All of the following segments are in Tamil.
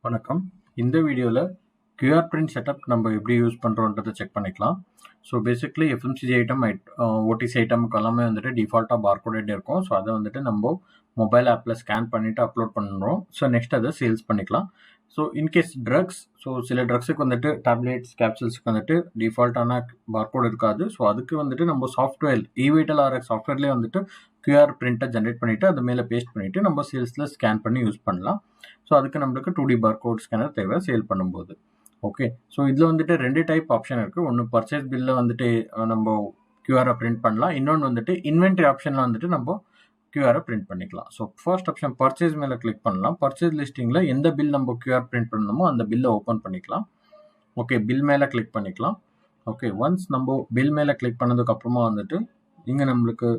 வணக்கம். இந்த வீடியோல QR பிரிண்ட் செட்டப் நம்ம எப்படி யூஸ் பண்றோம்ன்றத செக் பண்ணிக்கலாம். So basically FMCG item, Odissi ஐட்டமுக்கு எல்லாமே வந்துட்டு டிஃபால்ட்டாக பார்கோடட் இருக்கும். ஸோ அதை வந்துட்டு நம்ம மொபைல் ஆப்பில் ஸ்கேன் பண்ணிட்டு அப்லோட் பண்ணுறோம். ஸோ நெக்ஸ்ட் அதை சேல்ஸ் பண்ணிக்கலாம். ஸோ இன்கேஸ் ட்ரக்ஸ், ஸோ சில ட்ரக்ஸுக்கு வந்துட்டு டேப்லெட்ஸ், கேப்சூல்ஸுக்கு வந்துட்டு டிஃபால்ட்டான பார்கோட் இருக்காது. ஸோ அதுக்கு வந்துட்டு நம்ம சாஃப்ட்வேர் இவைட்டல் ஆர்எக்ஸ் சாஃப்ட்வேர்லேயே வந்துட்டு QR பிரிண்ட்டை ஜென்ரேட் பண்ணிவிட்டு அது மேலே பேஸ்ட் பண்ணிவிட்டு நம்ம சேல்ஸில் ஸ்கேன் பண்ணி யூஸ் பண்ணலாம். ஸோ அதுக்கு நம்மளுக்கு 2D பார்கோட் ஸ்கேனர் தேவை சேல் பண்ணும்போது. ஓகே, ஸோ இதில் வந்துட்டு 2 டைப் ஆப்ஷன் இருக்குது. ஒன்று பர்ச்சேஸ் பில்லில் வந்துட்டு நம்ம கியூஆரை பிரிண்ட் பண்ணலாம். இன்னொன்று வந்துட்டு இன்வென்ட்ரி ஆப்ஷனில் வந்துட்டு நம்ம கியூஆரை பிரிண்ட் பண்ணிக்கலாம். ஸோ ஃபர்ஸ்ட் ஆப்ஷன் பர்ச்சேஸ் மேலே கிளிக் பண்ணலாம். பர்ச்சேஸ் லிஸ்டிங்கில் எந்த பில் நம்ம கியூஆர் பிரிண்ட் பண்ணணுமோ அந்த பில்லை ஓப்பன் பண்ணிக்கலாம். ஓகே, பில் மேலே கிளிக் பண்ணிக்கலாம். ஓகே, ஒன்ஸ் நம்ம பில் மேலே கிளிக் பண்ணதுக்கப்புறமா வந்துட்டு இங்கே நம்மளுக்கு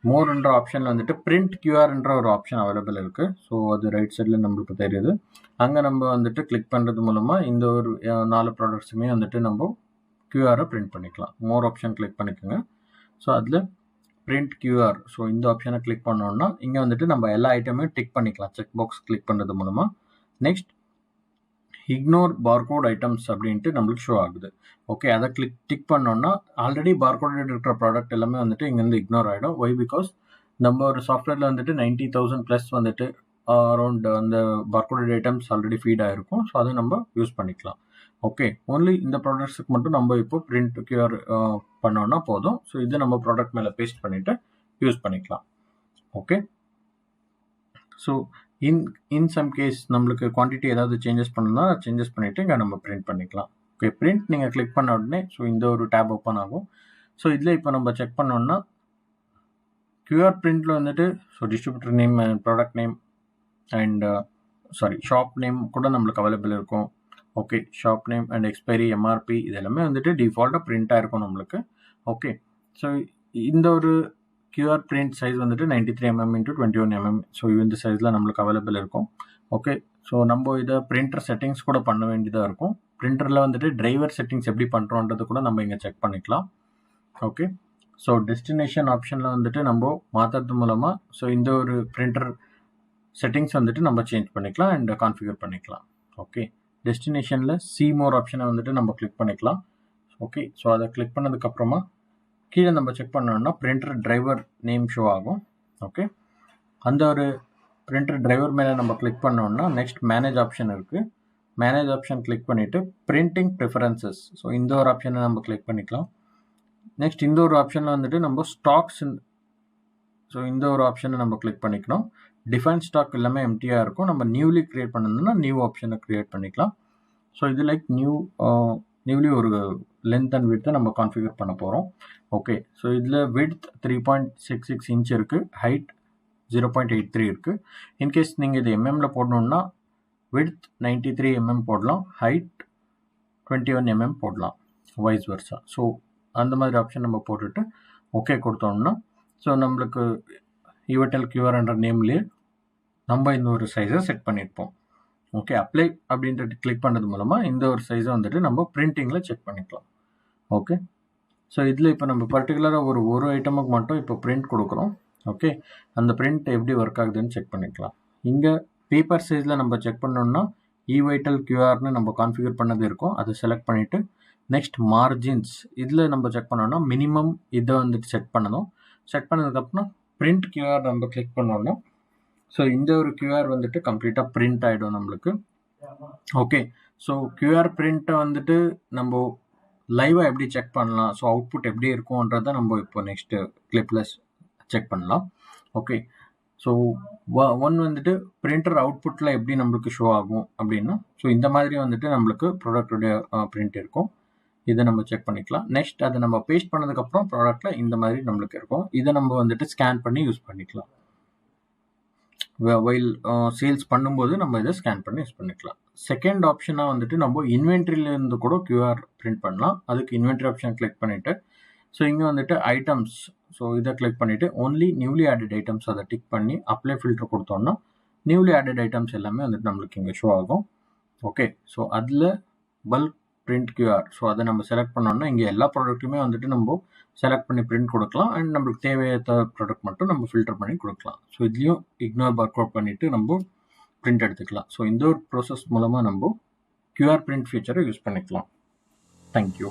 மோர்ன்ற ஆப்ஷனில் வந்துட்டு பிரிண்ட் கியூஆர்ன்ற ஒரு ஆப்ஷன் அவைலபிள் இருக்குது. ஸோ அது ரைட் சைடில் நம்மளுக்கு தெரியுது. அங்கே நம்ம வந்துட்டு கிளிக் பண்ணுறது மூலமாக இந்த ஒரு 4 ப்ராடக்ட்ஸுமே வந்துட்டு நம்ம கியூஆரை பிரிண்ட் பண்ணிக்கலாம். மோர் ஆப்ஷன் கிளிக் பண்ணிக்கோங்க. ஸோ அதில் பிரிண்ட் கியூஆர், ஸோ இந்த ஆப்ஷனை கிளிக் பண்ணோன்னா இங்கே வந்துட்டு நம்ம எல்லா ஐட்டமையும் டிக் பண்ணிக்கலாம். செக் பாக்ஸ் கிளிக் பண்ணுறது மூலமாக. நெக்ஸ்ட் இக்னோர் பார்கோட் ஐட்டம்ஸ் அப்படின்ட்டு நம்மளுக்கு ஷோ ஆகுது. ஓகே, அதை டிக் பண்ணோன்னா ஆல்ரெடி பார்கோடட் இருக்கிற ப்ராடக்ட் எல்லாமே வந்துட்டு இங்கேருந்து இக்னோர் ஆகிடும். ஒய் பிகாஸ் நம்ம ஒரு சாஃப்ட்வேரில் வந்துட்டு 90,000 ப்ளஸ் வந்துட்டு அரௌண்ட் அந்த பார்கோடட் ஐட்டம்ஸ் ஆல்ரெடி ஃபீட் ஆகிருக்கும். ஸோ அதை நம்ம யூஸ் பண்ணிக்கலாம். ஓகே, ஓன்லி இந்த ப்ராடக்ட்ஸுக்கு மட்டும் நம்ம இப்போ பிரிண்ட் கியூஆர் பண்ணோன்னா போதும். ஸோ இது நம்ம ப்ராடக்ட் மேலே பேஸ்ட் பண்ணிவிட்டு யூஸ் பண்ணிக்கலாம். Okay, so in some case நம்மளுக்கு குவான்டிட்டி ஏதாவது சேஞ்சஸ் பண்ணணும்னா சேஞ்சஸ் பண்ணிவிட்டு இங்கே நம்ம பிரிண்ட் பண்ணிக்கலாம். ஓகே, பிரிண்ட் நீங்கள் கிளிக் பண்ண உடனே ஸோ இந்த ஒரு டேப் ஓப்பன் ஆகும். ஸோ இதில் இப்போ நம்ம செக் பண்ணோம்னா கியூஆர் பிரிண்டில் வந்துட்டு so distributor name, product name and shop name கூட நம்மளுக்கு அவைலபிள் இருக்கும். Okay, shop name and expiry, MRP இது எல்லாமே வந்துட்டு டிஃபால்ட்டாக பிரிண்ட் ஆகிருக்கும் நம்மளுக்கு. ஓகே, ஸோ இந்த ஒரு கியூஆர் பிரிண்ட் சைஸ் வந்துட்டு 93 mm × 21 mm. ஸோ இந்த சைஸில் நம்மளுக்கு அவைலபிள் இருக்கும். ஓகே, ஸோ நம்ம இதை பிரிண்டர் செட்டிங்ஸ் கூட பண்ண வேண்டியதாக இருக்கும். பிரிண்டரில் வந்துட்டு டிரைவர் செட்டிங்ஸ் எப்படி பண்ணுறோன்றது கூட நம்ம இங்கே செக் பண்ணிக்கலாம். ஓகே, ஸோ டெஸ்டினேஷன் ஆப்ஷனில் வந்துட்டு நம்ம மாற்றுறது மூலமாக ஸோ இந்த ஒரு பிரிண்டர் செட்டிங்ஸ் வந்துட்டு நம்ம சேஞ்ச் பண்ணிக்கலாம் அண்ட் கான்ஃபிகர் பண்ணிக்கலாம். ஓகே, டெஸ்டினேஷனில் சி மோர் ஆப்ஷனை வந்துட்டு நம்ம கிளிக் பண்ணிக்கலாம். ஓகே, ஸோ அதை கிளிக் பண்ணதுக்கப்புறமா கீழே நம்ம செக் பண்ணோம்னா பிரிண்டர் டிரைவர் நேம் ஷோ ஆகும். ஓகே, அந்த ஒரு பிரிண்டர் டிரைவர் மேலே நம்ம கிளிக் பண்ணோம்னா நெக்ஸ்ட் மேனேஜ் ஆப்ஷன் இருக்குது. மேனேஜ் ஆப்ஷன் கிளிக் பண்ணிவிட்டு பிரிண்டிங் ப்ரிஃபரன்சஸ், ஸோ இந்த ஒரு ஆப்ஷனை நம்ம கிளிக் பண்ணிக்கலாம். நெக்ஸ்ட் இந்த ஒரு ஆப்ஷனில் வந்துட்டு நம்ம ஸ்டாக்ஸ், ஸோ இந்த ஒரு ஆப்ஷனை நம்ம கிளிக் பண்ணிக்கணும். டிஃபைன் ஸ்டாக் எல்லாமே எம்டியாக இருக்கும். நம்ம நியூலி க்ரியேட் பண்ணணும்னா நியூ ஆப்ஷனை க்ரியேட் பண்ணிக்கலாம். ஸோ இது லைக் நியூலி ஒரு லென்த் அண்ட் விட்த்தை நம்ம கான்ஃபிகர் பண்ண போகிறோம். ஓகே, ஸோ இதில் விட்த் 3.66 இன்ச் இருக்குது, ஹைட் 0.83 இருக்குது. இன்கேஸ் நீங்கள் இது எம்எம்மில் போடணுன்னா விட்த் 93 mm போடலாம், ஹைட் 21 mm போடலாம், வைஸ் வர்ஸா. ஸோ அந்த மாதிரி ஆப்ஷன் நம்ம போட்டுட்டு ஓகே கொடுத்தோம்னா ஸோ நம்மளுக்கு இவட்டல் கியூஆர் என்ற நேம்லேயே நம்ம இந்த ஒரு சைஸை செட் பண்ணியிருப்போம். ஓகே, அப்ளை அப்படின்ட்டு கிளிக் பண்ணுறது மூலமாக இந்த ஒரு சைஸை வந்துட்டு நம்ம பிரிண்டிங்கில் செக் பண்ணிக்கலாம். ஓகே, ஸோ இதில் இப்போ நம்ம பர்டிகுலராக ஒரு ஐட்டமுக்கு மட்டும் இப்போ பிரிண்ட் கொடுக்குறோம். ஓகே, அந்த பிரிண்ட் எப்படி ஒர்க் ஆகுதுன்னு செக் பண்ணிக்கலாம். இங்கே பேப்பர் சைஸில் நம்ம செக் பண்ணோம்னா இவைட்டல் கியூஆர்னு நம்ம கான்ஃபிகர் பண்ணது இருக்கும். அதை செலக்ட் பண்ணிவிட்டு நெக்ஸ்ட் மார்ஜின்ஸ் இதில் நம்ம செக் பண்ணோம்னா மினிமம் இதை வந்துட்டு செட் பண்ணணும். செட் பண்ணதுக்கப்புறம் பிரிண்ட் கியூஆர் நம்ம கிளிக் பண்ணோம்னா ஸோ இந்த ஒரு கியூஆர் வந்துட்டு கம்ப்ளீட்டாக பிரிண்ட் ஆகிடும் நம்மளுக்கு. ஓகே, ஸோ கியூஆர் பிரிண்ட்டை வந்துட்டு நம்ம லைவாக எப்படி செக் பண்ணலாம், ஸோ அவுட்புட் எப்படி இருக்கும்ன்றதை நம்ம இப்போ நெக்ஸ்ட்டு கிளிப்பில் செக் பண்ணலாம். ஓகே, ஸோ ஒன் வந்துட்டு பிரிண்டர் அவுட்புட்டில் எப்படி நம்மளுக்கு ஷோ ஆகும் அப்படின்னா ஸோ இந்த மாதிரி வந்துட்டு நம்மளுக்கு ப்ராடக்டுடைய பிரிண்ட் இருக்கும். இதை நம்ம செக் பண்ணிக்கலாம். நெக்ஸ்ட் அதை நம்ம பேஸ்ட் பண்ணதுக்கப்புறம் ப்ராடக்டில் இந்த மாதிரி நம்மளுக்கு இருக்கும். இதை நம்ம வந்துட்டு ஸ்கேன் பண்ணி யூஸ் பண்ணிக்கலாம். வைல் சேல்ஸ் பண்ணும்போது நம்ம இதை ஸ்கேன் பண்ணி யூஸ் பண்ணிக்கலாம். செகண்ட் ஆப்ஷனாக வந்துட்டு நம்ம இன்வென்ட்ரியிலேருந்து கூட கியூஆர் பிரிண்ட் பண்ணலாம். அதுக்கு இன்வென்ட்ரி ஆப்ஷன் கிளிக் பண்ணிவிட்டு ஸோ இங்கே வந்துட்டு ஐட்டம்ஸ், ஸோ இதை கிளிக் பண்ணிவிட்டு ஓன்லி நியூலி ஆடட் ஐட்டம்ஸ் அதை டிக் பண்ணி அப்ளை ஃபில்டர் கொடுத்தோம்னா நியூலி ஆடட் ஐட்டம்ஸ் எல்லாமே வந்துட்டு நம்மளுக்கு இங்கே ஷோ ஆகும். ஓகே, ஸோ அதில் பல்க் பிரிண்ட் கியூஆர், ஸோ அதை நம்ம செலக்ட் பண்ணோம்னா இங்கே எல்லா ப்ராடக்ட்டுமே வந்துட்டு நம்ம செலக்ட் பண்ணி பிரிண்ட் கொடுக்கலாம் அண்ட் நம்மளுக்கு தேவையான ப்ராடக்ட் மட்டும் நம்ம ஃபில்டர் பண்ணி கொடுக்கலாம். ஸோ இதுலேயும் இக்னோர் பார்கோட் பண்ணிவிட்டு நம்ம பிரிண்ட் எடுத்துக்கலாம். ஸோ இந்த ஒரு ப்ராசஸ் மூலமாக நம்ம கியூஆர் பிரிண்ட் ஃபீச்சரை யூஸ் பண்ணிக்கலாம். தேங்க்யூ.